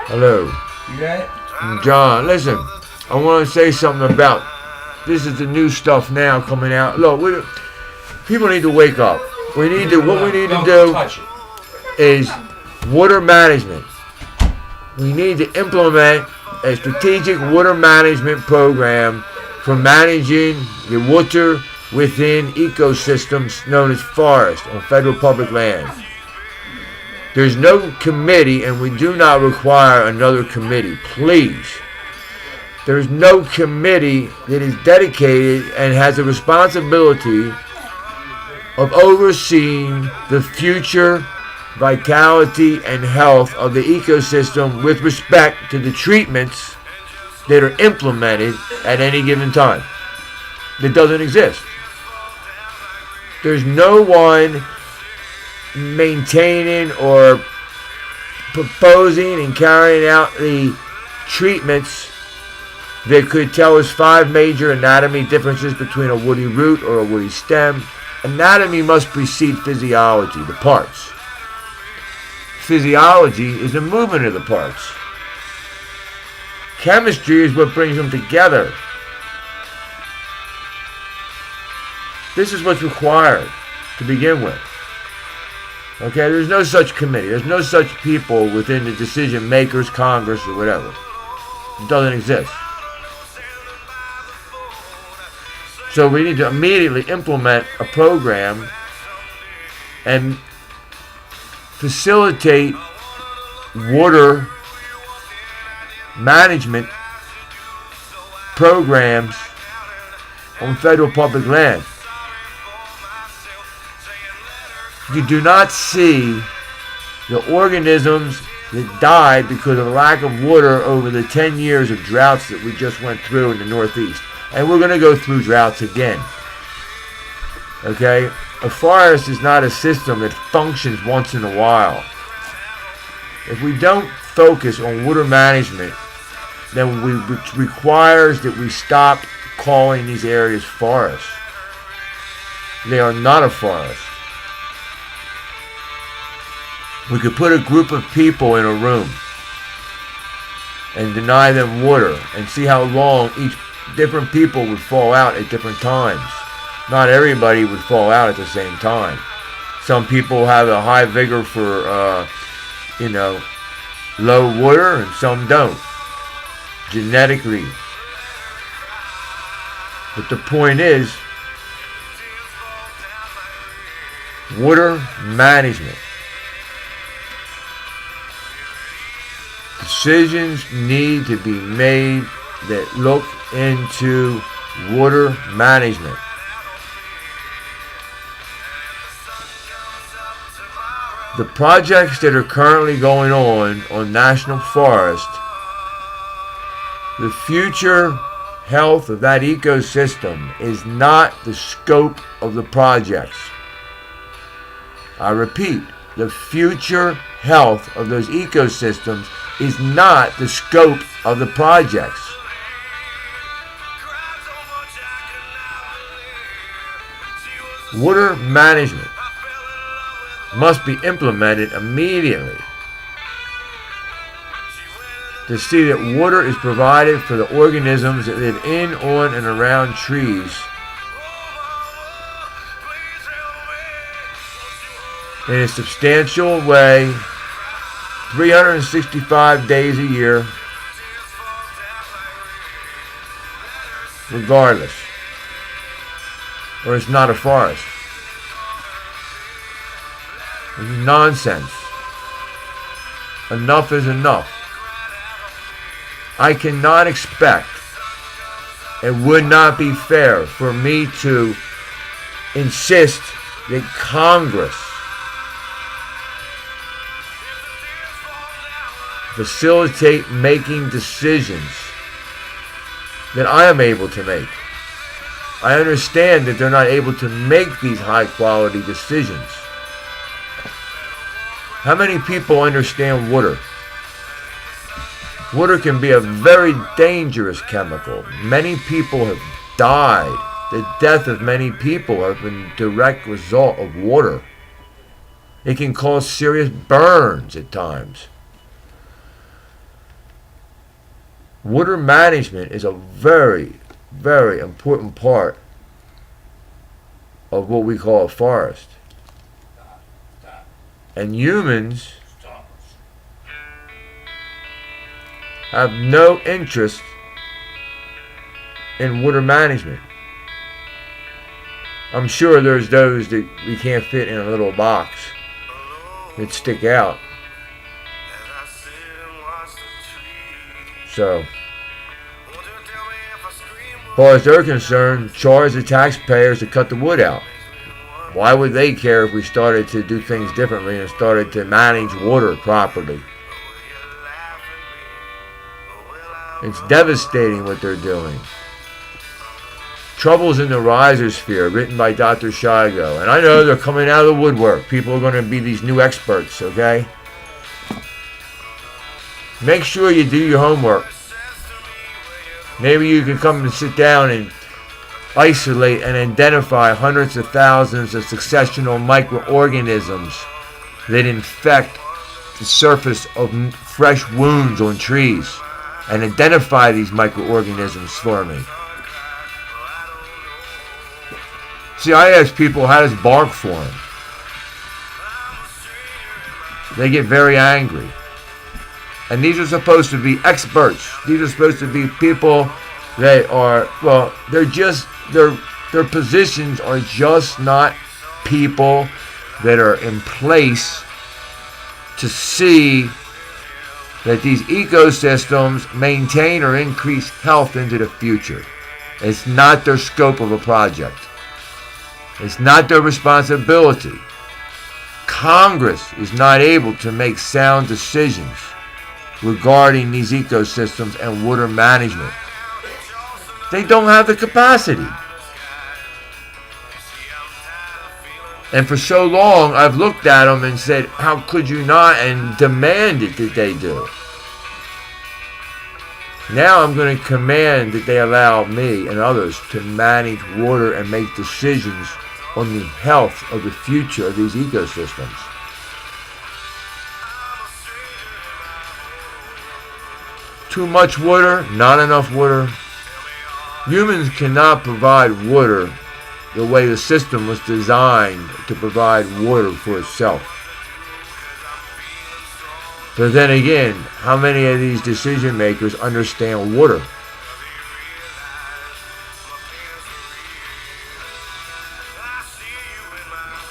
Hello. You got it? John, listen, I want to say something about this is the new stuff now coming out. Look, people need to wake up. What we need to do is water management. We need to implement a strategic water management program for managing the water within ecosystems known as forests on federal public lands. There's no committee, and we do not require another committee, please. There's no committee that is dedicated and has a responsibility of overseeing the future vitality and health of the ecosystem with respect to the treatments that are implemented at any given time. That doesn't exist. There's no one maintaining or proposing and carrying out the treatments that could tell us 5 major anatomy differences between a woody root or a woody stem. Anatomy must precede physiology, the parts. Physiology is the movement of the parts. Chemistry is what brings them together. This is what's required to begin with. Okay, there's no such committee. There's no such people within the decision makers, Congress, or whatever. It doesn't exist. So we need to immediately implement a program and facilitate water management programs on federal public land. You do not see the organisms that died because of lack of water over the 10 years of droughts that we just went through in the Northeast. And we're going to go through droughts again. Okay? A forest is not a system that functions once in a while. If we don't focus on water management, then which requires that we stop calling these areas forests. They are not a forest. We could put a group of people in a room and deny them water and see how long each different people would fall out at different times. Not everybody would fall out at the same time. Some people have a high vigor for, low water, and some don't. Genetically. But the point is, water management. Decisions need to be made that look into water management. The projects that are currently going on national forest, the future health of that ecosystem is not the scope of the projects. I repeat, the future health of those ecosystems is not the scope of the projects. Water management must be implemented immediately to see that water is provided for the organisms that live in, on, and around trees in a substantial way, 365 days a year, regardless. Or it's not a forest. This is nonsense. Enough is enough. I cannot expect, it would not be fair for me to insist that Congress facilitate making decisions that I am able to make. I understand that they're not able to make these high quality decisions. How many people understand water? Water can be a very dangerous chemical. Many people have died. The death of many people have been a direct result of water. It can cause serious burns at times. Water management is a very, very important part of what we call a forest. And humans have no interest in water management. I'm sure there's those that we can't fit in a little box that stick out. So, as far as they're concerned, charge the taxpayers to cut the wood out. Why would they care if we started to do things differently and started to manage water properly? It's devastating what they're doing. Troubles in the RHIZOSPHERE, written by Dr. Shigo. And I know they're coming out of the woodwork. People are going to be these new experts, okay? Make sure you do your homework. Maybe you can come and sit down and isolate and identify hundreds of thousands of successional microorganisms that infect the surface of fresh wounds on trees, and identify these microorganisms for me. See, I ask people, how does bark form? They get very angry. And these are supposed to be experts. These are supposed to be people that are, well, they're just, their positions are just not people that are in place to see that these ecosystems maintain or increase health into the future. It's not their scope of a project. It's not their responsibility. Congress is not able to make sound decisions regarding these ecosystems and water management. They don't have the capacity. And for so long, I've looked at them and said, how could you not, and demanded that they do. Now I'm going to command that they allow me and others to manage water and make decisions on the health of the future of these ecosystems. Too much water, not enough water. Humans cannot provide water the way the system was designed to provide water for itself. But then again, how many of these decision makers understand water?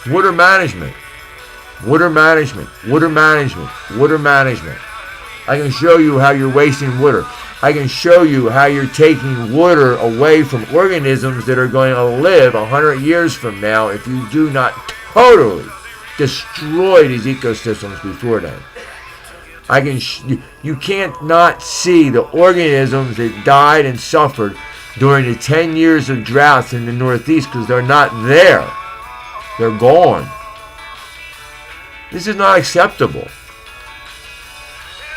Water management. Water management. Water management. Water management. I can show you how you're wasting water. I can show you how you're taking water away from organisms that are going to live 100 years from now if you do not totally destroy these ecosystems before then. You can't not see the organisms that died and suffered during the 10 years of droughts in the Northeast because they're not there. They're gone. This is not acceptable.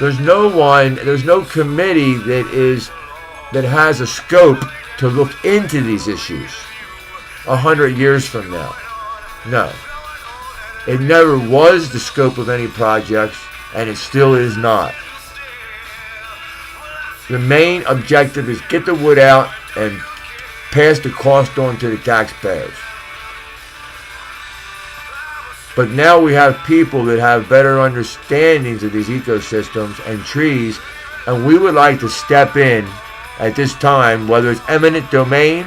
There's no committee that has a scope to look into these issues 100 years from now. No. It never was the scope of any projects, and it still is not. The main objective is get the wood out and pass the cost on to the taxpayers. But now we have people that have better understandings of these ecosystems and trees, and we would like to step in at this time, whether it's eminent domain,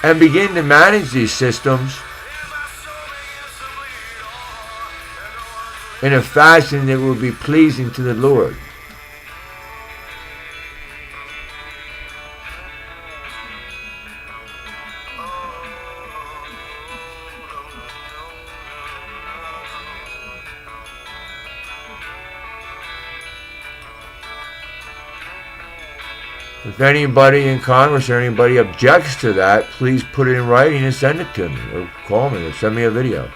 and begin to manage these systems in a fashion that will be pleasing to the Lord. If anybody in Congress or anybody objects to that, please put it in writing and send it to me, or call me, or send me a video.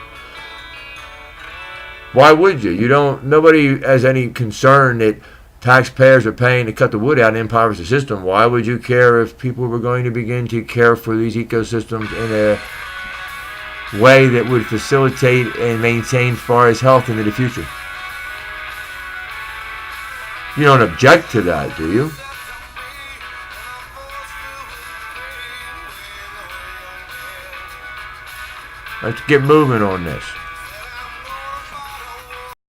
Why would you? Nobody has any concern that taxpayers are paying to cut the wood out and impoverish the system. Why would you care if people were going to begin to care for these ecosystems in a way that would facilitate and maintain Florida's health into the future. You don't object to that, do you? Let's get moving on this.